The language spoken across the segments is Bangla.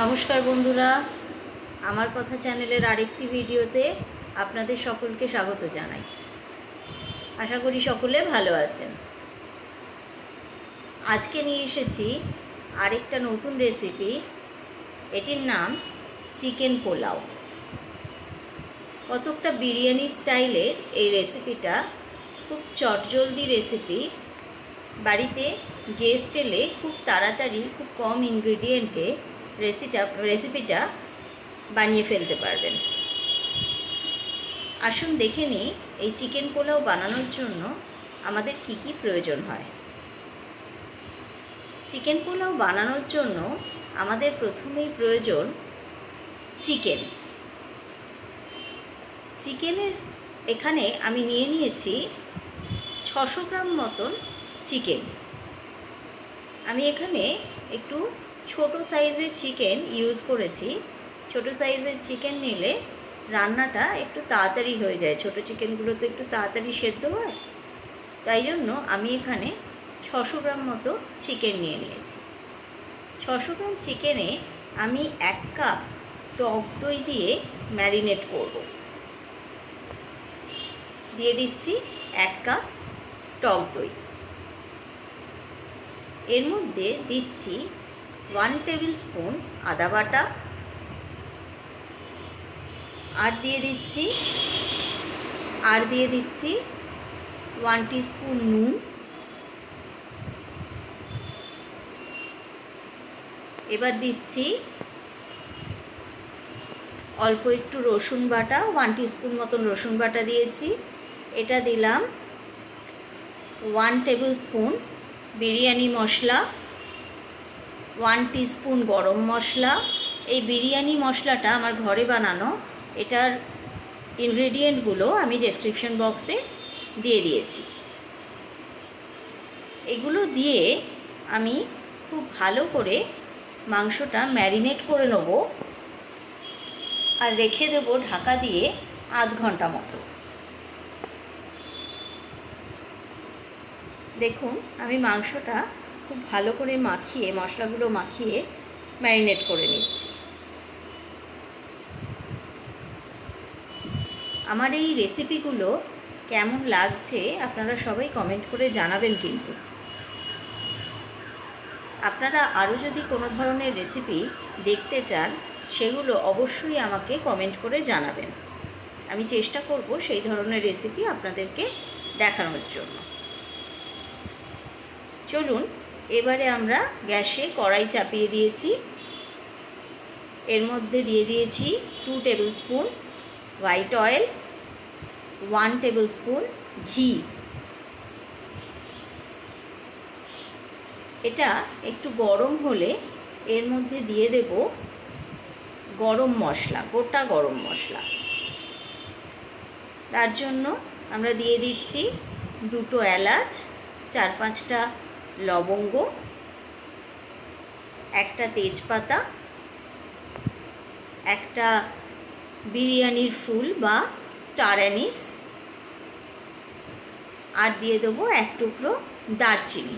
নমস্কার বন্ধুরা, আমার কথা চ্যানেলের আরেকটি ভিডিওতে আপনাদের সকলকে স্বাগত জানাই। আশা করি সকলে ভালো আছেন। আজকে নিয়ে এসেছি আরেকটা নতুন রেসিপি। এটির নাম চিকেন পোলাও। কতকটা বিরিয়ানি স্টাইলের এই রেসিপিটা খুব চটজলদি রেসিপি। বাড়িতে গেস্ট এলে খুব তাড়াতাড়ি খুব কম ইনগ্রিডিয়েন্টে রেসিপিটা বানিয়ে ফেলতে পারবেন। আসুন দেখে নিই এই চিকেন পোলাও বানানোর জন্য আমাদের কি কি প্রয়োজন হয়। চিকেন পোলাও বানানোর জন্য আমাদের প্রথমেই প্রয়োজন চিকেনের এখানে আমি নিয়ে নিয়েছি 600 গ্রাম মতন চিকেন। আমি এখানে একটু ছোট সাইজের চিকেন ইউজ করেছি। ছোট সাইজের চিকেন নিলে রান্নাটা একটু তাড়াতাড়ি হয়ে যায়। ছোট চিকেনগুলো তো একটু তাড়াতাড়ি সেদ্ধ হয়, তাই জন্য আমি এখানে 600 গ্রাম মতো চিকেন নিয়ে নিয়েছি। 600 গ্রাম চিকেনে আমি 1 কাপ টক দই দিয়ে ম্যারিনেট করব। দিয়ে দিচ্ছি 1 কাপ টক দই। এর মধ্যে দিচ্ছি 1 টেবিল স্পুন আদা বাটা, আর দিয়ে দিচ্ছি 1 টিস্পুন নুন। এবার দিচ্ছি অল্প একটু রসুন বাটা, 1 টিস্পুন মতন রসুন বাটা দিয়েছি। এটা দিলাম 1 টেবিল স্পুন বিরিয়ানি মশলা, 1 টিস্পুন গরম মশলা। এই বিরিয়ানি মশলাটা আমার ঘরে বানানো। এটার ইনগ্রেডিয়েন্টগুলো আমি ডেসক্রিপশন বক্সে দিয়ে দিয়েছি। এগুলো দিয়ে আমি খুব ভালো করে মাংসটা ম্যারিনেট করে নেব আর রেখে দেবো ঢাকা দিয়ে আধ ঘন্টা মতো। দেখুন, আমি মাংসটা খুব ভালো করে মাখিয়ে, মশলাগুলো মাখিয়ে ম্যারিনেট করে নিচ্ছি। আমার এই রেসিপিগুলো কেমন লাগছে আপনারা সবাই কমেন্ট করে জানাবেন। কিন্তু আপনারা আরও যদি কোনো ধরনের রেসিপি দেখতে চান, সেগুলো অবশ্যই আমাকে কমেন্ট করে জানাবেন। আমি চেষ্টা করব সেই ধরনের রেসিপি আপনাদেরকে দেখানোর জন্য। চলুন, এবারে আমরা গ্যাসে কড়াই চাপিয়ে দিয়েছি। এর মধ্যে দিয়ে দিয়েছি 2 table spoon white oil, 1 table spoon ঘি। এটা একটু গরম হলে এর মধ্যে দিয়ে দেব গরম মশলা, গোটা গরম মশলা। তার জন্য আমরা দিয়ে দিচ্ছি 2টো এলাচ, 4-5টা লবঙ্গ, 1টা তেজপাতা, 1টা বিরিয়ানির ফুল বা স্টার অ্যানিস, আর দিয়ে দেবো 1 টুকরো দারচিনি।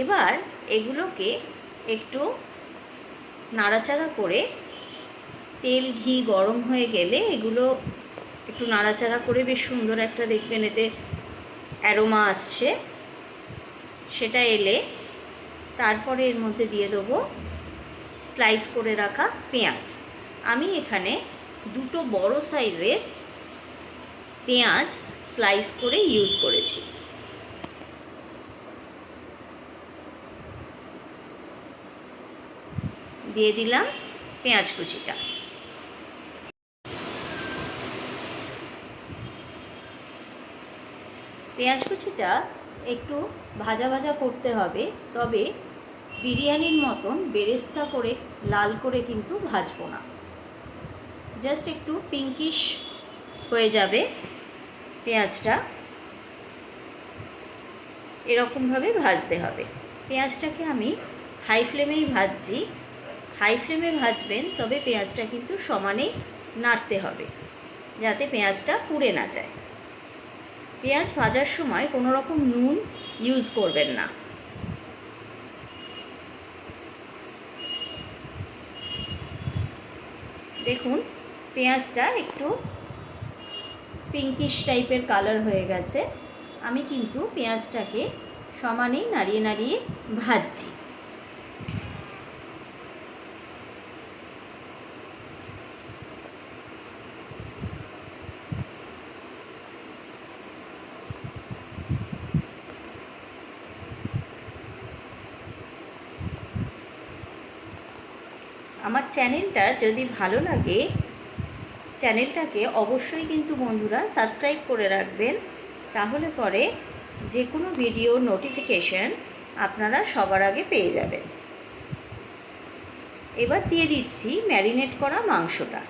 এবার এগুলোকে একটু নাড়াচাড়া করে, তেল ঘি গরম হয়ে গেলে এগুলো একটু নাড়াচাড়া করে বেশ সুন্দর একটা, দেখবেন এতে অ্যারোমা আসছে। সেটা এলে তারপরে এর মধ্যে দিয়ে দেবো স্লাইস করে রাখা পেঁয়াজ। আমি এখানে 2টো বড় সাইজের পেঁয়াজ স্লাইস করে ইউজ করেছি। দিয়ে দিলাম পেঁয়াজ কুচিটা। পেঁয়াজ কুচিটা একটু ভাজা ভাজা করতে হবে, তবে বিরিয়ানির মতন বেরেস্তা করে লাল করে কিন্তু ভাজবো না। জাস্ট একটু পিঙ্কিশ হয়ে যাবে পেঁয়াজটা, এরকমভাবে ভাজতে হবে। পেঁয়াজটাকে আমি হাই ফ্লেমেই ভাজছি। হাই ফ্লেমে ভাজবেন, তবে পেঁয়াজটা কিন্তু সমানেই নাড়তে হবে যাতে পেঁয়াজটা পুড়ে না যায়। পেঁয়াজ ভাজার সময় কোনো রকম নুন ইউজ করবেন না। দেখুন পেঁয়াজটা একটু পিঙ্কিশ টাইপের কালার হয়ে গেছে। আমি কিন্তু পেঁয়াজটাকে সমানেই নাড়িয়ে নাড়িয়ে ভাজছি। আমার চ্যানেলটা যদি ভালো লাগে, চ্যানেলটাকে অবশ্যই কিন্তু বন্ধুরা সাবস্ক্রাইব করে রাখবেন, তাহলে পরে যে কোনো ভিডিও নোটিফিকেশন আপনারা সবার আগে পেয়ে যাবেন। এবার দিয়ে দিচ্ছি ম্যারিনেট করা মাংসটা।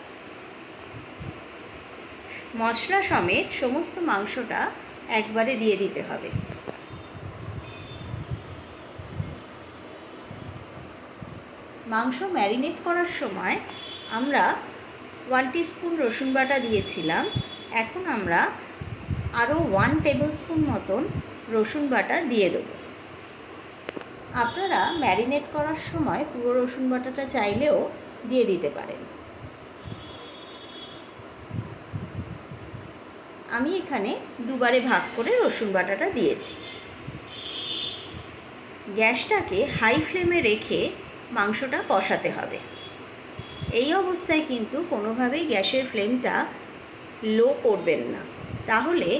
মশলা সমেত সমস্ত মাংসটা একবারে দিয়ে দিতে হবে। মাংস ম্যারিনেট করার সময় আমরা 1 টিস্পুন রসুন বাটা দিয়েছিলাম। এখন আমরা আরও 1 টেবিলস্পুন মতন রসুন বাটা দিয়ে দেবো। আপনারা ম্যারিনেট করার সময় পুরো রসুন বাটাটা চাইলেও দিয়ে দিতে পারেন। আমি এখানে দুবারে ভাগ করে রসুন বাটাটা দিয়েছি। গ্যাসটাকে হাই ফ্লেমে রেখে মাংসটা কষাতে হবে। এই অবস্থায় কিন্তু কোনোভাবেই গ্যাসের ফ্লেমটা লো করবেন না, তাহলে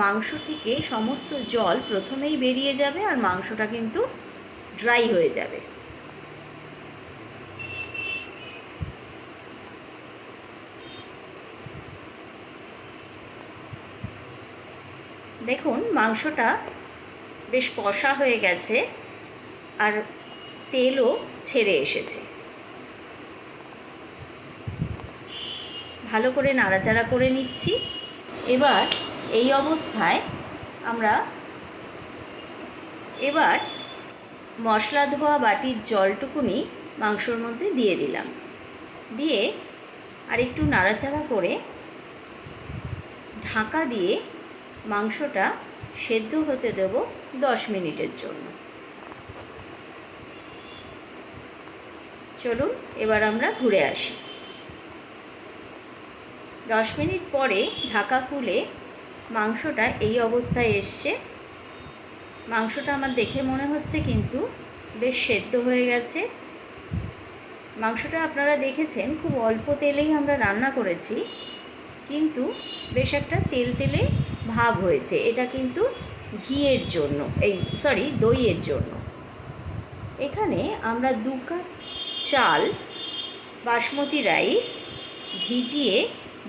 মাংস থেকে সমস্ত জল প্রথমেই বেরিয়ে যাবে আর মাংসটা কিন্তু ড্রাই হয়ে যাবে। দেখুন মাংসটা বেশ কষা হয়ে গেছে আর তেলও ছেড়ে এসেছে। ভালো করে নাড়াচাড়া করে নিচ্ছি। এবার এই অবস্থায় আমরা মশলা ধোয়া বাটির জলটুকুনি মাংসর মধ্যে দিয়ে দিলাম। দিয়ে আর একটু নাড়াচাড়া করে ঢাকা দিয়ে মাংসটা সেদ্ধ হতে দেব 10 মিনিটের জন্য। চলুন এবার আমরা ঘুরে আসি। 10 মিনিট পরে ঢাকা খুলে মাংসটা এই অবস্থায় এসছে। মাংসটা আমার দেখে মনে হচ্ছে কিন্তু বেশ সেদ্ধ হয়ে গেছে। মাংসটা আপনারা দেখেছেন খুব অল্প তেলেই আমরা রান্না করেছি, কিন্তু বেশ একটা তেলতেলে ভাব হয়েছে। এটা কিন্তু ঘিয়ের জন্য, দইয়ের জন্য। এখানে আমরা 2 কাপ চাল বাসমতি রাইস ভিজিয়ে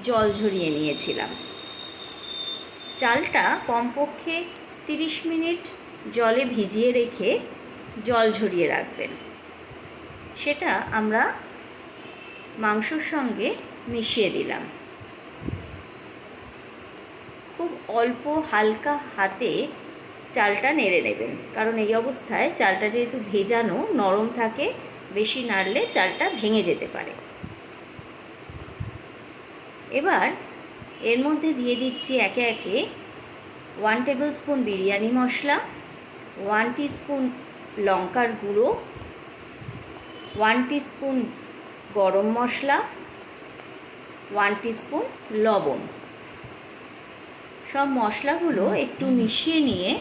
জল ঝরিয়ে নিয়েছিলাম। চালটা কমপক্ষে 30 মিনিট জলে ভিজিয়ে রেখে জল ঝরিয়ে রাখবেন। সেটা আমরা মাংসর সঙ্গে মিশিয়ে দিলাম। খুব অল্প হালকা হাতে চালটা নেড়ে নেবেন, কারণ এই অবস্থায় চালটা যেহেতু ভেজানো নরম থাকে, বেশি নাড়লে চালটা ভেঙে যেতে পারে। এবার এর মধ্যে দিয়ে দিচ্ছি একে একে 1 টেবিলস্পুন বিরিয়ানি মশলা, 1 টিস্পুন লঙ্কার গুঁড়ো, 1 টিস্পুন গরম মশলা, 1 টিস্পুন লবণ। সব মশলাগুলো একটু মিশিয়ে নিয়ে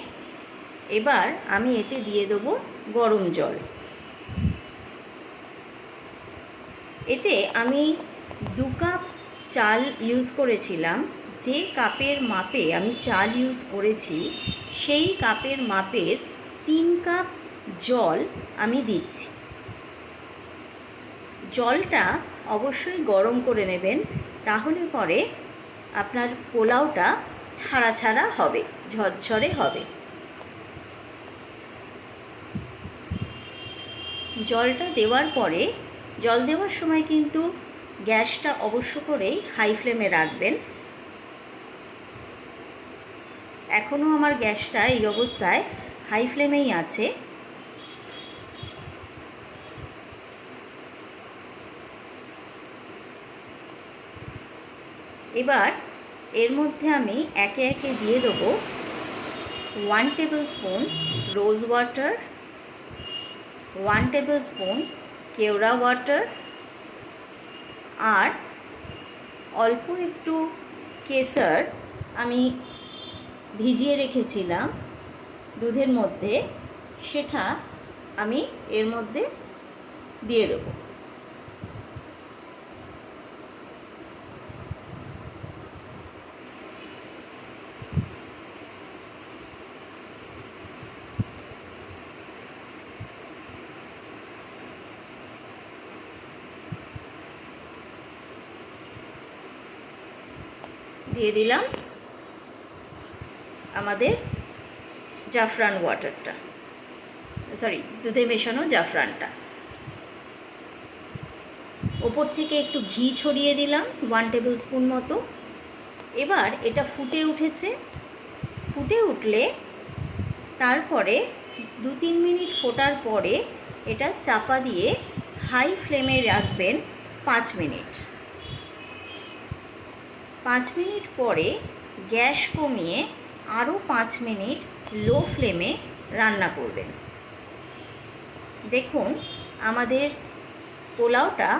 এবার আমি এতে দিয়ে দেবো গরম জল। এতে আমি 2 কাপ চাল ইউজ করেছিলাম। যে কাপের মাপে আমি চাল ইউজ করেছি সেই কাপের মাপের 3 কাপ জল আমি দিচ্ছি। জলটা অবশ্যই গরম করে নেবেন, তাহলে পরে আপনার পোলাওটা ছাড়া ছাড়া হবে, ঝরঝরে হবে। জলটা দেওয়ার পরে, জল দেওয়ার সময় কিন্তু গ্যাসটা অবশ্য করেই হাই ফ্লেমে রাখবেন। এখনও আমার গ্যাসটা এই অবস্থায় হাই ফ্লেমেই আছে। এবার এর মধ্যে আমি একে একে দিয়ে দেবো 1 টেবিলস্পুন রোজ ওয়াটার, 1 টেবিলস্পুন কেওড়া ওয়াটার আর অল্প একটু কেশর আমি ভিজিয়ে রেখেছিলাম দুধের মধ্যে, সেটা আমি এর মধ্যে দিয়ে দেবো। দিয়ে দিলাম আমাদের জাফরান ওয়াটারটা, সরি দুধে মেশানো জাফরানটা। ওপর থেকে একটু ঘি ছড়িয়ে দিলাম 1 টেবিল স্পুন মতো। এবার এটা ফুটে উঠেছে, ফুটে উঠলে তারপরে 2-3 মিনিট ফোটার পরে এটা চাপা দিয়ে হাই ফ্লেমে রাখবেন 5 মিনিট। 5 মিনিট পরে গ্যাস কমিয়ে আরও 5 মিনিট লো ফ্লেমে রান্না করবেন। দেখুন আমাদের পোলাওটা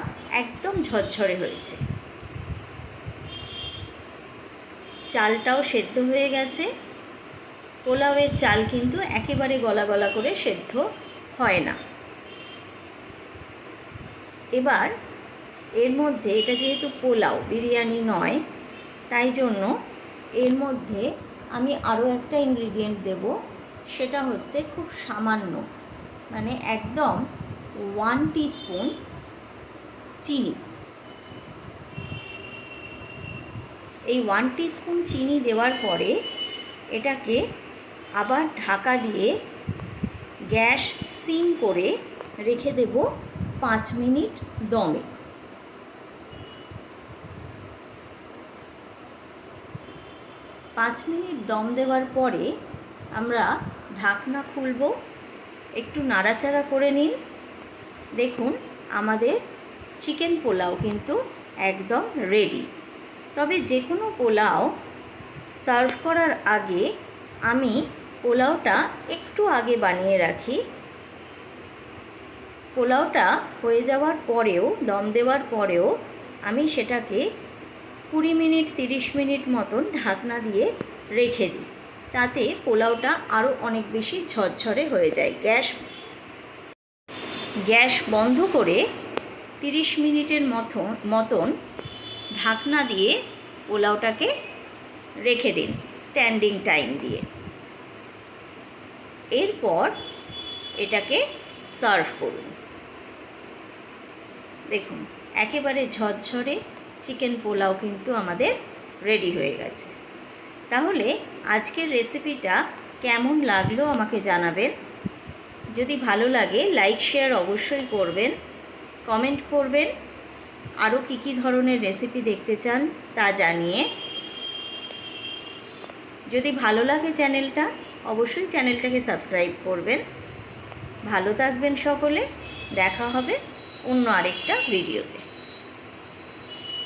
একদম ঝরঝরে হয়েছে, চালটাও সেদ্ধ হয়ে গেছে। পোলাওয়ের চাল কিন্তু একেবারে গলা গলা করে সেদ্ধ হয় না। এবার এর মধ্যে, এটা যেহেতু পোলাও বিরিয়ানি নয়, তাই জন্য এর মধ্যে আমি আরও একটা ইনগ্রিডিয়েন্ট দেব, সেটা হচ্ছে খুব সামান্য, মানে একদম 1 টিস্পুন চিনি। এই 1 টিস্পুন চিনি দেওয়ার পরে এটাকে আবার ঢাকা দিয়ে গ্যাস সিম করে রেখে দেব 5 মিনিট দমে। 5 মিনিট দম দেওয়ার পরে আমরা ঢাকনা খুলব, একটু নাড়াচাড়া করে নিন। দেখুন আমাদের চিকেন পোলাও কিন্তু একদম রেডি। তবে যে কোনো পোলাও সার্ভ করার আগে আমি পোলাওটা একটু আগে বানিয়ে রাখি। পোলাওটা হয়ে যাওয়ার পরেও, দম দেওয়ার পরেও আমি সেটাকে 20 মিনিট 30 মিনিট মতন ঢাকনা দিয়ে রেখে দিই, তাতে পোলাওটা আরও অনেক বেশি ঝরঝরে হয়ে যায়। গ্যাস বন্ধ করে 30 মিনিটের মতন ঢাকনা দিয়ে পোলাওটাকে রেখে দিন স্ট্যান্ডিং টাইম দিয়ে। এরপর এটাকে সার্ভ করুন। দেখুন একেবারে ঝরঝরে চিকেন পোলাও কিন্তু আমাদের রেডি হয়ে গেছে। তাহলে আজকের রেসিপিটা কেমন লাগলো আমাকে জানাবেন। যদি ভালো লাগে লাইক শেয়ার অবশ্যই করবেন, কমেন্ট করবেন, আরও কী কী ধরনের রেসিপি দেখতে চান তা জানিয়ে। যদি ভালো লাগে চ্যানেলটা, অবশ্যই চ্যানেলটাকে সাবস্ক্রাইব করবেন। ভালো থাকবেন সকলে, দেখা হবে অন্য আরেকটা ভিডিওতে।